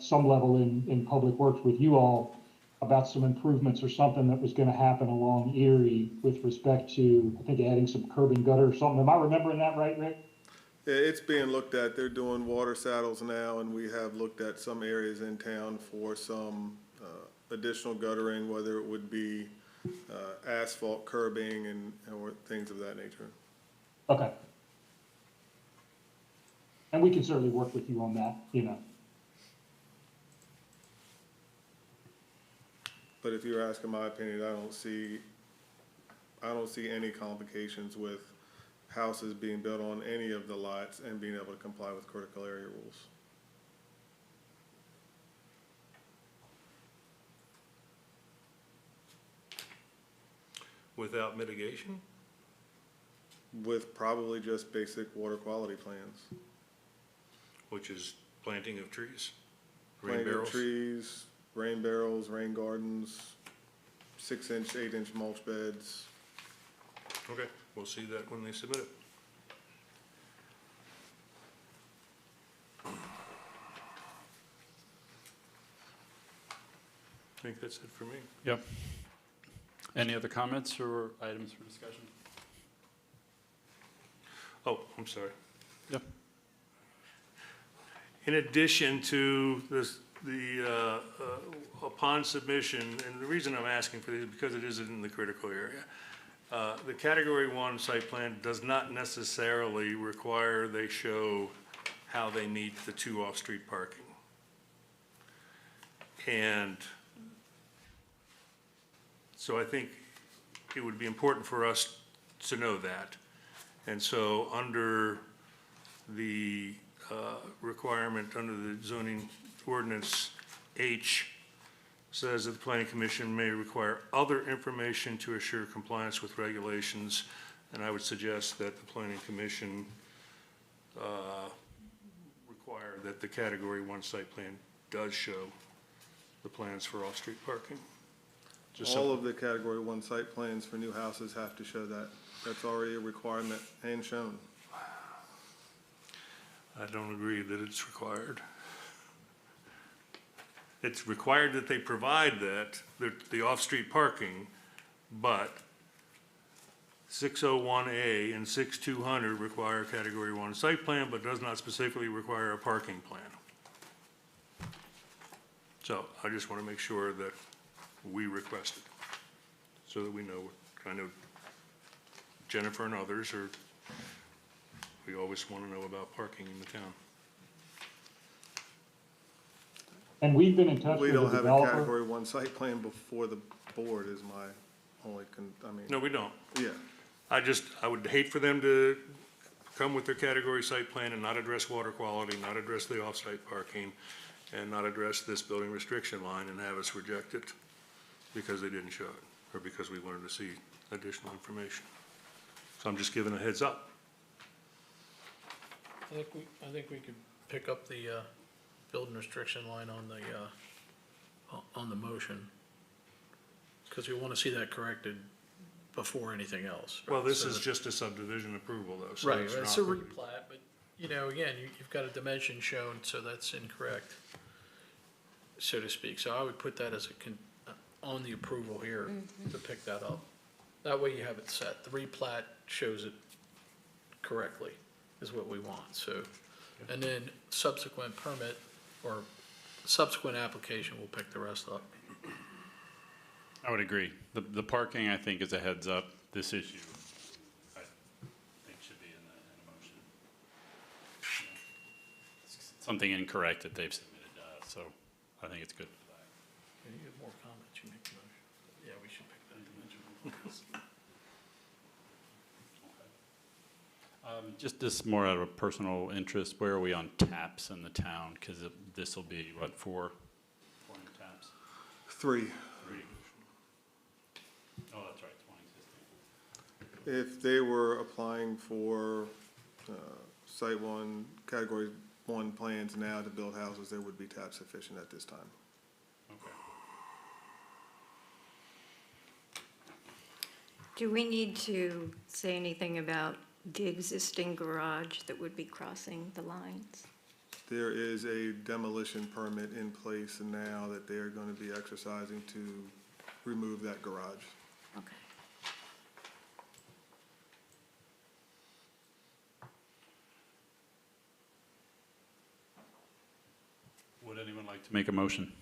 some level in Public Works with you all about some improvements or something that was gonna happen along Erie with respect to, I think, adding some curb and gutter or something. Am I remembering that right, Rick? Yeah, it's being looked at. They're doing water saddles now, and we have looked at some areas in town for some additional guttering, whether it would be asphalt curbing or things of that nature. Okay. And we can certainly work with you on that, But if you're asking my opinion, I don't see any complications with houses being built on any of the lots and being able to comply with critical area rules. Without mitigation? With probably just basic water quality plans. Which is planting of trees, rain Planting of barrels. trees, rain barrels, rain gardens, 6-inch, 8-inch mulch beds. Okay, we'll see that when they submit it. I think that's it for me. Yep. Any other comments or items for discussion? Oh, I'm sorry. Yep. In addition to this, upon submission, and the reason I'm asking for these is because it isn't in the critical area. The Category 1 site plan does not necessarily require they show how they meet the 2 off-street parking. And so I think it would be important for us to know that. And so under the requirement under the zoning ordinance H says that the planning commission may require other information to assure compliance with regulations. And I would suggest that the planning commission require that the Category 1 site plan does show the plans for off-street parking. Just All of the category 1 site plans for new houses have to show that. That's already a requirement and shown. I don't agree that it's required. It's required that they provide that, the off-street parking, but 601A and 6200 require a Category 1 site plan, but does not specifically require a parking plan. So I just want to make sure that we request it, so that we know what kind of Jennifer and others are, we always want to know about parking in the town. And we've been in touch We with the don't have a developer. category 1 site plan before the board is my only, No, we don't. yeah. I would hate for them to come with their category site plan and not address water quality, not address the off-site parking, and not address this building restriction line and have us reject it because they didn't show it, or because we wanted to see additional information. So I'm just giving a heads up. I think we could pick up the building restriction line on the motion, because we want to see that corrected before anything else. Well, right? this So is that- just a subdivision approval, though. So Right, it's it's not a really- replat, but, again, you've got a dimension shown, so that's incorrect, so to speak. So I would put that as on the approval here to pick that up. That way you have it set. The replat shows it correctly, is what we want, so. And then subsequent permit or subsequent application will pick the rest up. I would agree. The parking, I think, is a heads up. This issue, I think, should be in a motion. Something incorrect that they've submitted to us, so I think it's good for that. Can you get more comments, you make the motion. Yeah, we should pick that dimension. Just this more out of personal interest, where are we on taps in the town? Because this will be, what, four new taps? 3. 3? Oh, that's right, 1 existing. If they were applying for Site 1, Category 1 plans now to build houses, there would be tap sufficient at this time. Okay. Do we need to say anything about the existing garage that would be crossing the lines? There is a demolition permit in place now that they are going to be exercising to remove that garage. Okay. Would anyone like to make a motion?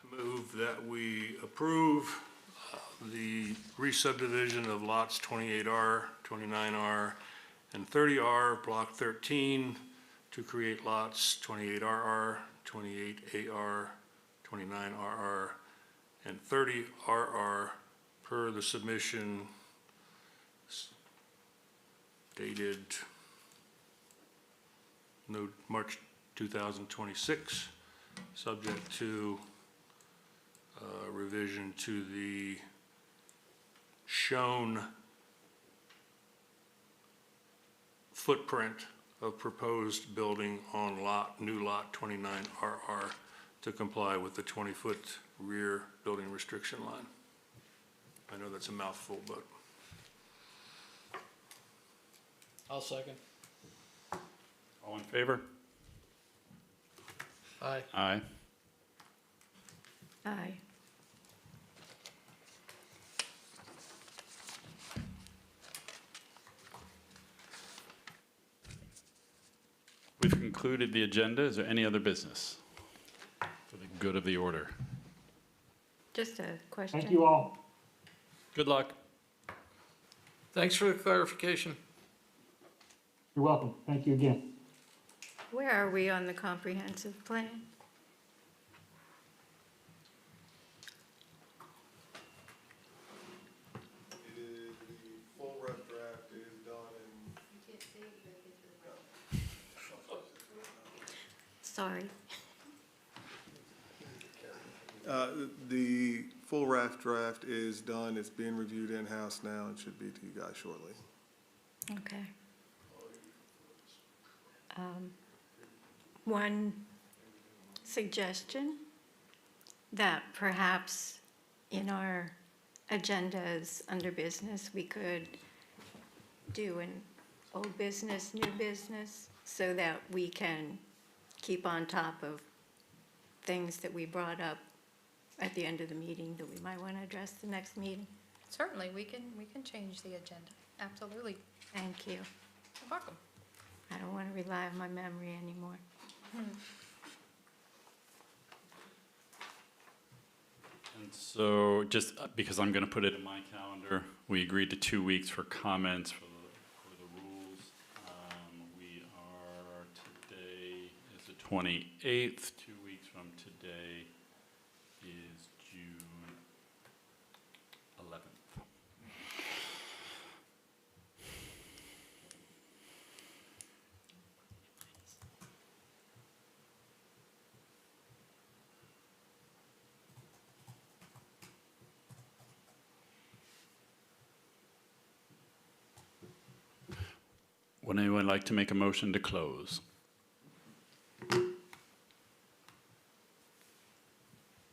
Move that we approve the re-subdivision of lots 28R, 29R, and 30R, Block 13, to create lots 28RR, 28AR, 29RR, and 30RR per the submission dated March 2026, subject to revision to the shown footprint of proposed building on new lot 29RR to comply with the 20-foot rear building restriction line. I know that's a mouthful, but I'll second. All in favor? Aye. Aye. Aye. We've concluded the agenda. Is there any other business for the good of the order? Just a question. Thank you all. Good luck. Thanks for the clarification. You're welcome. Thank you again. Where are we on the comprehensive plan? The full rough draft is done Sorry. the full draft is done. It's being reviewed in-house now and should be to you guys shortly. Okay. One suggestion, that perhaps in our agendas under business, we could do an old business, new business, so that we can keep on top of things that we brought up at the end of the meeting that we might want to address the next meeting. Certainly, we can change the agenda. Absolutely. Thank you. You're welcome. I don't want to rely on my memory anymore. And so, just because I'm going to put it in my calendar, we agreed to 2 weeks for comments for the rules. We are, today is the 28th. 2 weeks from today is June 11th. Would anyone like to make a motion to close?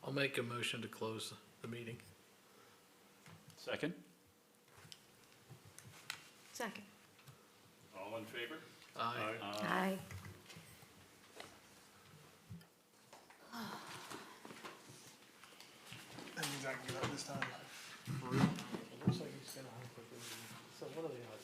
I'll make a motion to close the meeting. Second? Second. All in favor? Aye. Aye. That means I can get up this time. What are the odds?